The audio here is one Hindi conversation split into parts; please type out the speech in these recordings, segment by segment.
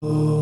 ओम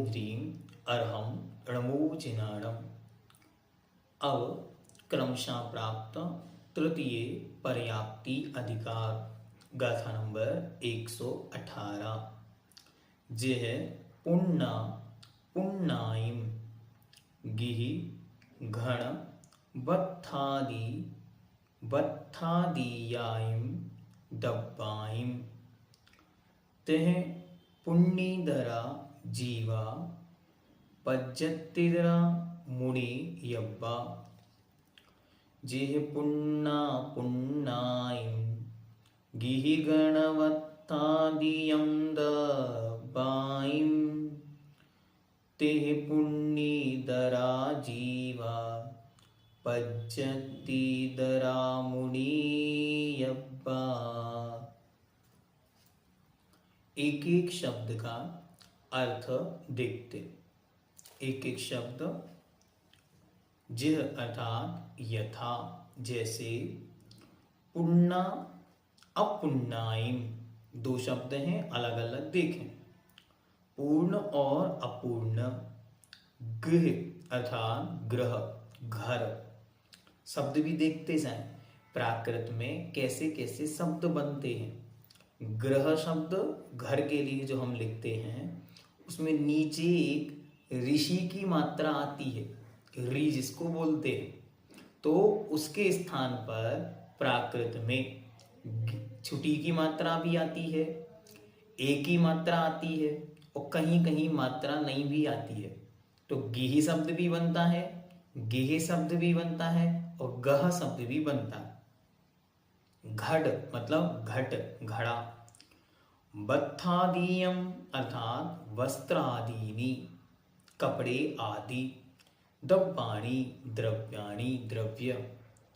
ह्रीं अर्हं णमोजिनाणम्। अब क्रमशः प्राप्त तृतीय पर्याप्ति अधिकार गाथा नंबर 118। जेह पुण्य पुण्णाइम गिहि घण बत्थादि बत्थादियाइम दब्बाइम तेह पुण्यधरा जीवा पज्जत्तिदरा मुनि यब्बा। जेह पुण्ना पुण्णाइम गिहि गणवत्तादियं दब्बाइम तेह पुण्यधरा जीवा पज्जत्तिदरा मुनि यब्बा। एक एक शब्द का अर्थ देखते। एक एक शब्द। जिह अर्थात यथा, जैसे। पुण्य अपुण्णाइम, दो शब्द हैं, अलग अलग देखें। पूर्ण और अपूर्ण। गृह अर्थात ग्रह, घर। शब्द भी देखते जाएं प्राकृत में कैसे कैसे शब्द बनते हैं। ग्रह शब्द घर के लिए जो हम लिखते हैं उसमें नीचे एक ऋषि की मात्रा आती है, री जिसको बोलते हैं। तो उसके स्थान पर प्राकृत में छुटी की मात्रा भी आती है, एक ही मात्रा आती है, और कहीं कहीं मात्रा नहीं भी आती है। तो गिहि शब्द भी बनता है, गेह शब्द भी बनता है, और गह शब्द भी बनता है। घड़ मतलब घट, घड़ा। बत्थादीयम अर्थात वस्त्र आदीनि, कपड़े आदि। द्रव्याणि द्रव्याणि, द्रव्य।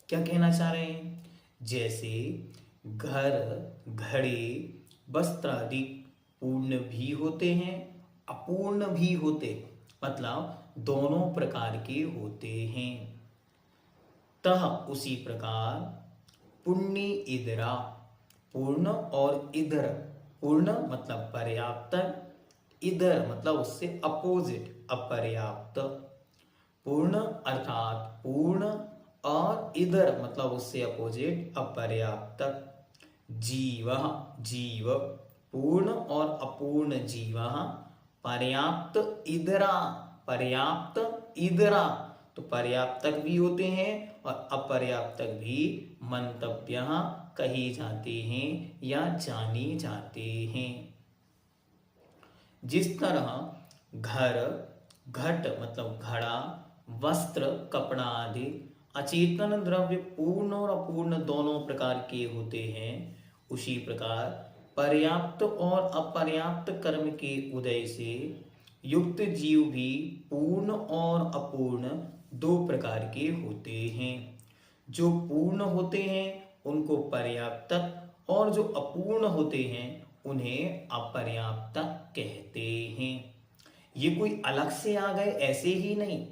क्या कहना चाह रहे हैं? जैसे घर, घड़े, वस्त्र आदि पूर्ण भी होते हैं, अपूर्ण भी होते हैं, मतलब दोनों प्रकार के होते हैं। तह उसी प्रकार पुण्य इदरा, पूर्ण और इधर। पूर्ण मतलब पर्याप्त, इधर मतलब उससे अपोजिट, अपर्याप्त। पूर्ण अर्थात पूर्ण, और इधर मतलब उससे अपोजिट, अपर्याप्त। जीव, जीव। पूर्ण और अपूर्ण जीव। पर्याप्त इधरा, पर्याप्त इधरा। तो पर्याप्तक भी होते हैं और अपर्याप्तक भी मंतव्य कहे जाते हैं या जाने जाते हैं। जिस तरह घर, घट मतलब घड़ा, वस्त्र कपड़ा आदि अचेतन द्रव्य पूर्ण और अपूर्ण दोनों प्रकार के होते हैं, उसी प्रकार पर्याप्त और अपर्याप्त कर्म के उदय से युक्त जीव भी पूर्ण और अपूर्ण दो प्रकार के होते हैं। जो पूर्ण होते हैं उनको पर्याप्तक, और जो अपूर्ण होते हैं उन्हें अपर्याप्तक कहते हैं। ये कोई अलग से आ गए ऐसे ही नहीं,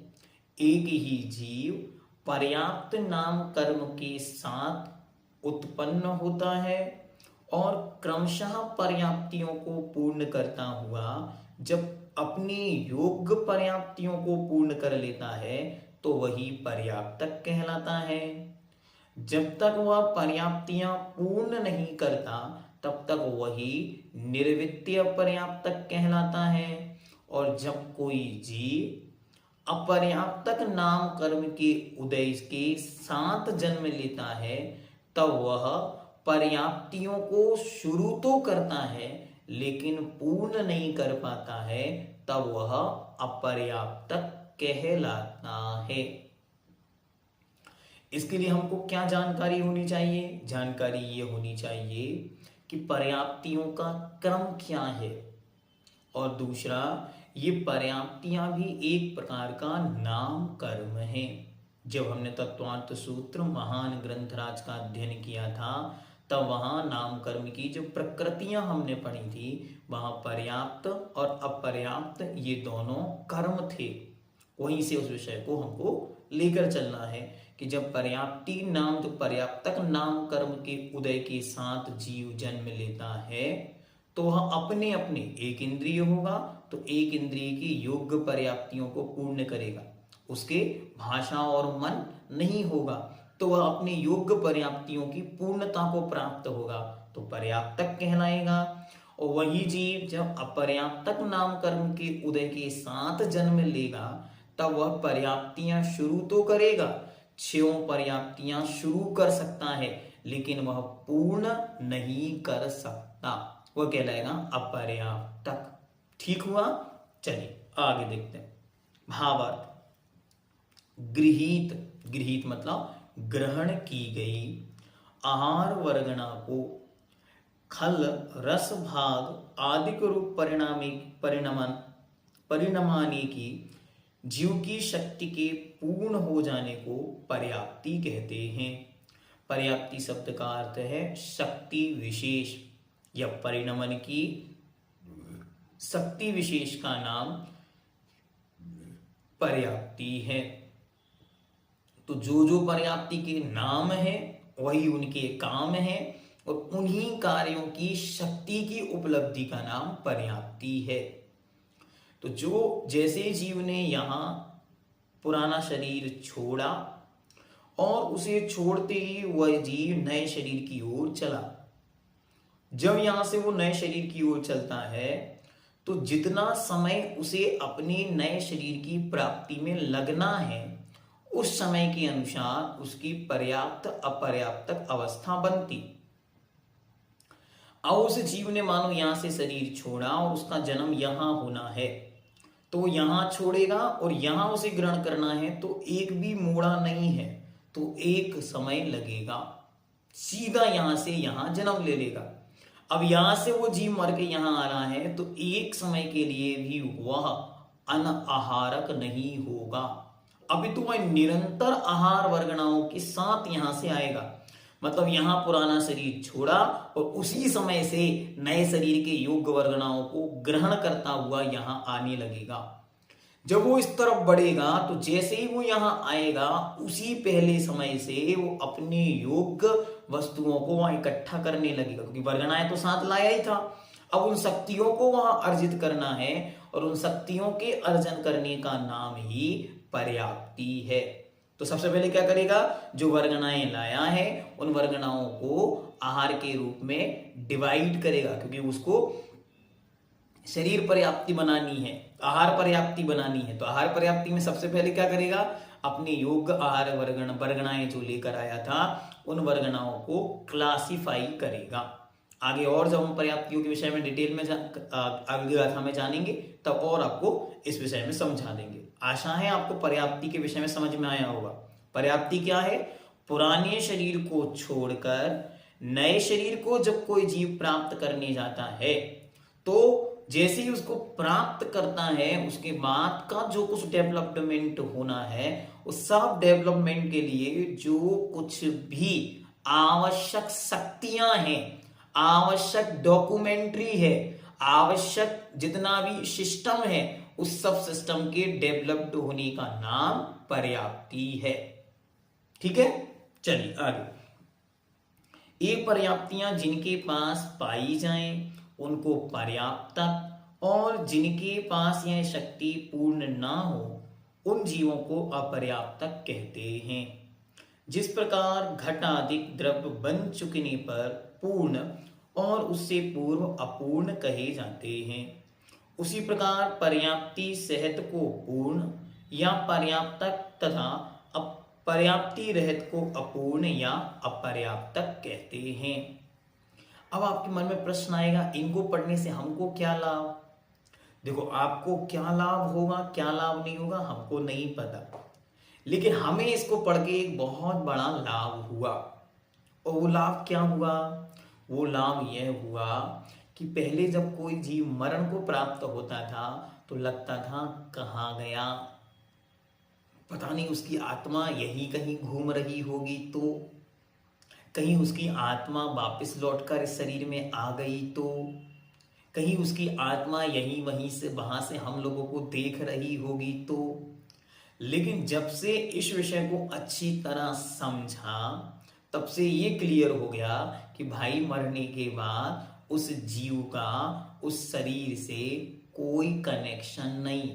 एक ही जीव पर्याप्त नाम कर्म के साथ उत्पन्न होता है और क्रमशः पर्याप्तियों को पूर्ण करता हुआ जब अपनी योग्य पर्याप्तियों को पूर्ण कर लेता है तो वही पर्याप्तक कहलाता है। जब तक वह पर्याप्तियां पूर्ण नहीं करता तब तक वही निर्वित्तीय पर्याप्तक कहलाता है। और जब कोई जीव अपर्याप्तक नाम कर्म के उदय के साथ जन्म लेता है तब वह पर्याप्तियों को शुरू तो करता है लेकिन पूर्ण नहीं कर पाता है, तब वह अपर्याप्तक कहलाता है। इसके लिए हमको क्या जानकारी होनी चाहिए? जानकारी ये होनी चाहिए कि पर्याप्तियों का क्रम क्या है, और दूसरा ये पर्याप्तियां भी एक प्रकार का नाम कर्म है। जब हमने तत्वार्थ सूत्र महान ग्रंथराज का अध्ययन किया था तब वहां नाम कर्म की जो प्रकृतियां हमने पढ़ी थी, वहां पर्याप्त और अपर्याप्त ये दोनों कर्म थे। वहीं से उस विषय को हमको लेकर चलना है कि जब पर्याप्ति नाम तो पर्याप्तक नाम कर्म के उदय के साथ जीव जन्म लेता है तो वह अपने अपने एक इंद्रिय होगा तो एक इंद्रिय की योग्य पर्याप्तियों को पूर्ण करेगा, उसके भाषा और मन नहीं होगा तो वह अपने योग्य पर्याप्तियों की पूर्णता को प्राप्त होगा तो पर्याप्तक कहलाएगा। और वही जीव जब अपर्याप्तक नाम कर्म के उदय के साथ जन्म लेगा तब वह पर्याप्तियां शुरू तो करेगा, 6 पर्याप्तियां शुरू कर सकता है लेकिन वह पूर्ण नहीं कर सकता, वह कहलाएगा अपर्याप्तक। ठीक हुआ? चलिए आगे देखते हैं। भावार्थ, गृहीत, गृहीत मतलब ग्रहण की गई आहार वर्गणा को खल रस भाग आदि के रूप परिणमाने की जीव की शक्ति के पूर्ण हो जाने को पर्याप्ति कहते हैं। पर्याप्ति शब्द का अर्थ है शक्ति विशेष या परिणमन की शक्ति विशेष का नाम पर्याप्ति है। तो जो जो पर्याप्ति के नाम है वही उनके काम है और उन्हीं कार्यों की शक्ति की उपलब्धि का नाम पर्याप्ति है। तो जो जैसे जीव ने यहां पुराना शरीर छोड़ा और उसे छोड़ते ही वह जीव नए शरीर की ओर चला, जब यहां से वो नए शरीर की ओर चलता है तो जितना समय उसे अपने नए शरीर की प्राप्ति में लगना है उस समय के अनुसार उसकी पर्याप्त अपर्याप्तक अवस्था बनती। अब उस जीव ने मानो यहां से शरीर छोड़ा और उसका जन्म यहां होना है तो यहां छोड़ेगा और यहां उसे ग्रहण करना है तो एक भी मोड़ा नहीं है तो एक समय लगेगा, सीधा यहां से यहां जन्म ले लेगा। अब यहां से वो जीव मर के यहां आ रहा है तो एक समय के लिए भी वह अनआहारक नहीं होगा, अभी तो वह निरंतर आहार वर्गणाओं के साथ यहां से आएगा। मतलब यहां पुराना शरीर छोड़ा और उसी समय से नए शरीर के योग्य वर्गणाओं को ग्रहण करता हुआ यहां आने लगेगा। जब वो इस तरफ बढ़ेगा तो जैसे ही वो यहां आएगा उसी पहले समय से वो अपने योग्य वस्तुओं को वहां इकट्ठा करने लगेगा, क्योंकि वर्गणाएं तो साथ लाया ही था। अब उन शक्तियों को वहां अर्जित करना है और उन शक्तियों के अर्जन करने का नाम ही पर्याप्ति है। तो सबसे पहले क्या करेगा, जो वर्गणाएं लाया है उन वर्गणाओं को आहार के रूप में डिवाइड करेगा, क्योंकि उसको शरीर पर्याप्ति बनानी है, आहार पर्याप्ति बनानी है। तो आहार पर्याप्ति में सबसे पहले क्या करेगा, अपने योग्य आहार वर्गणाएं जो लेकर आया था उन वर्गणाओं को क्लासिफाई करेगा। आगे और जब हम पर्याप्तियों के विषय में डिटेल में अगली गाथा में जानेंगे तब और आपको इस विषय में समझा देंगे। आशा है आपको पर्याप्ति के विषय में समझ में आया होगा। पर्याप्ति क्या है, पुराने शरीर को छोड़कर नए शरीर को जब कोई जीव प्राप्त करने जाता है तो जैसे ही उसको प्राप्त करता है उसके बाद का जो कुछ डेवलपमेंट होना है उस सब डेवलपमेंट के लिए जो कुछ भी आवश्यक शक्तियां हैं, आवश्यक डॉक्यूमेंट्री है, आवश्यक जितना भी सिस्टम है उस सब सिस्टम के डेवलप्ड होने का नाम पर्याप्ति है। ठीक है, चलिए आगे। ये पर्याप्तियां जिनके पास पाई जाएं उनको पर्याप्तक और जिनके पास यह शक्ति पूर्ण ना हो उन जीवों को अपर्याप्तक कहते हैं। जिस प्रकार घटाधिक द्रव्य बन चुकने पर पूर्ण और उससे पूर्व अपूर्ण कहे जाते हैं, उसी प्रकार पर्याप्ति सहत को पूर्ण या पर्याप्तक तथा अपर्याप्ति रहत को अपूर्ण या अपर्याप्तक कहते हैं। अब आपके मन में प्रश्न आएगा, इनको पढ़ने से हमको क्या लाभ? देखो, आपको क्या लाभ होगा क्या लाभ नहीं होगा हमको नहीं पता, लेकिन हमें इसको पढ़ के एक बहुत बड़ा लाभ हुआ। और वो लाभ क्या हुआ? वो लाभ यह हुआ कि पहले जब कोई जीव मरण को प्राप्त होता था तो लगता था कहाँ गया, पता नहीं उसकी आत्मा यहीं कहीं घूम रही होगी, तो कहीं उसकी आत्मा वापस लौटकर इस शरीर में आ गई, तो कहीं उसकी आत्मा यहीं वहीं से वहां से हम लोगों को देख रही होगी, तो लेकिन जब से इस विषय को अच्छी तरह समझा तब से ये क्लियर हो गया कि भाई मरने के बाद उस जीव का उस शरीर से कोई कनेक्शन नहीं,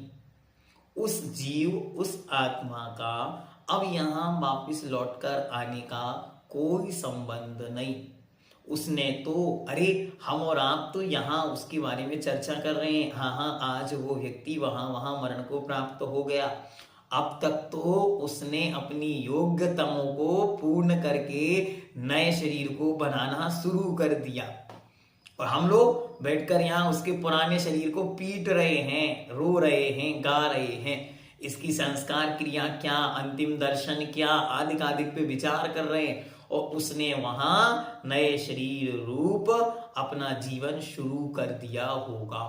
उस जीव उस आत्मा का अब यहां वापस लौटकर आने का कोई संबंध नहीं। उसने तो अरे हम और आप तो यहाँ उसके बारे में चर्चा कर रहे हैं, हाँ हाँ आज वो व्यक्ति वहां वहां मरण को प्राप्त हो गया, अब तक तो उसने अपनी योग्यताओं को पूर्ण करके नए शरीर को बनाना शुरू कर दिया और हम लोग बैठकर यहाँ उसके पुराने शरीर को पीट रहे हैं, रो रहे हैं, गा रहे हैं, इसकी संस्कार क्रिया क्या, अंतिम दर्शन क्या, आदि आदि पे विचार कर रहे हैं और उसने वहां नए शरीर रूप अपना जीवन शुरू कर दिया होगा,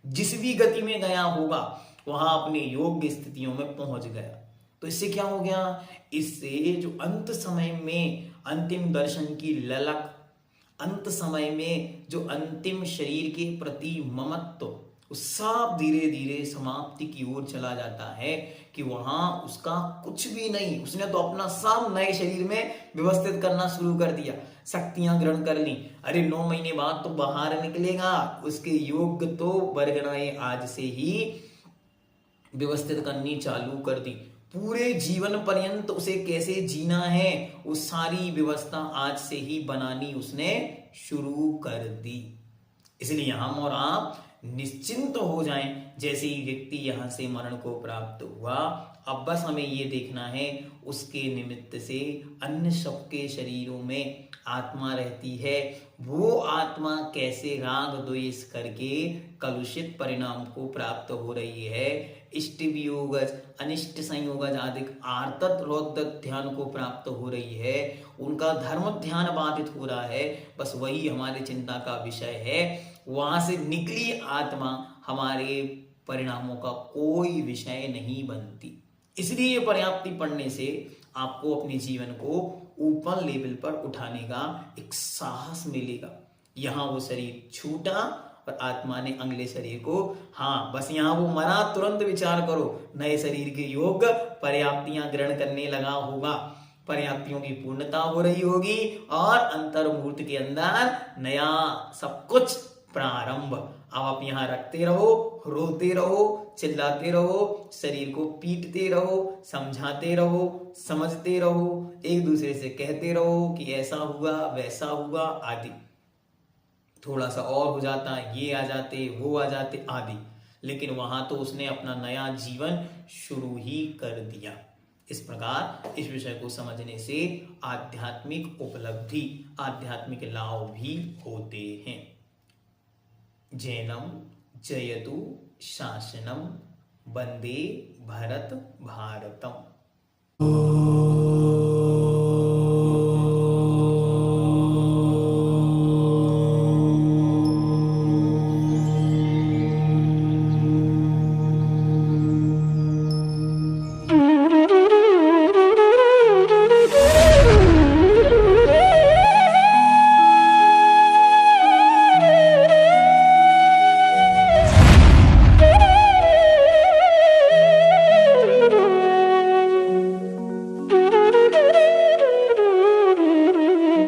जिस भी गति में गया होगा वहां अपने योग्य स्थितियों में पहुंच गया। तो इससे क्या हो गया, इससे जो अंत समय में अंतिम दर्शन की ललक, अंत समय में जो अंतिम शरीर के प्रति ममत्व, वो सब धीरे धीरे समाप्ति की ओर चला जाता है कि वहां उसका कुछ भी नहीं, उसने तो अपना सब नए शरीर में व्यवस्थित करना शुरू कर दिया, शक्तियां ग्रहण कर ली, अरे 9 महीने बाद तो बाहर निकलेगा, उसके योग तो वर्गनाएं आज से ही व्यवस्थित करनी चालू कर दी, पूरे जीवन पर्यंत उसे कैसे जीना है वो सारी व्यवस्था आज से ही बनानी उसने शुरू कर दी। इसलिए हम और आप निश्चिंत हो जाएं, जैसे ही व्यक्ति यहां से मरण को प्राप्त हुआ अब बस हमें ये देखना है उसके निमित्त से अन्य सबके शरीरों में आत्मा रहती है, वो आत्मा कैसे राग द्वेष करके कलुषित परिणाम को प्राप्त हो रही है, इष्ट वियोगज अनिष्ट संयोगज आदि आर्तत रोदत ध्यान को प्राप्त हो रही है, उनका धर्म ध्यान बाधित हो रहा है, बस वही हमारे चिंता का विषय है। वहां से निकली आत्मा हमारे परिणामों का कोई विषय नहीं बनती। इसलिए पर्याप्ति पढ़ने से आपको अपने जीवन को ऊपर लेवल पर उठाने का एक साहस मिलेगा। यहाँ वो शरीर छूटा और आत्मा ने अगले शरीर को, हाँ बस यहाँ वो मरा, तुरंत विचार करो नए शरीर के योग पर्याप्तियां ग्रहण करने लगा होगा, पर्याप्तियों की पूर्णता हो रही होगी और अंतर्मूर्त के अंदर नया सब कुछ प्रारंभ। अब आप यहाँ रखते रहो, रोते रहो, चिल्लाते रहो, शरीर को पीटते रहो, समझाते रहो, समझते रहो, एक दूसरे से कहते रहो कि ऐसा हुआ वैसा हुआ आदि, थोड़ा सा और हो जाता, ये आ जाते वो आ जाते आदि, लेकिन वहां तो उसने अपना नया जीवन शुरू ही कर दिया। इस प्रकार इस विषय को समझने से आध्यात्मिक उपलब्धि, आध्यात्मिक लाभ भी होते हैं। जैनम जयतु शासनम वंदे भरत भारतम।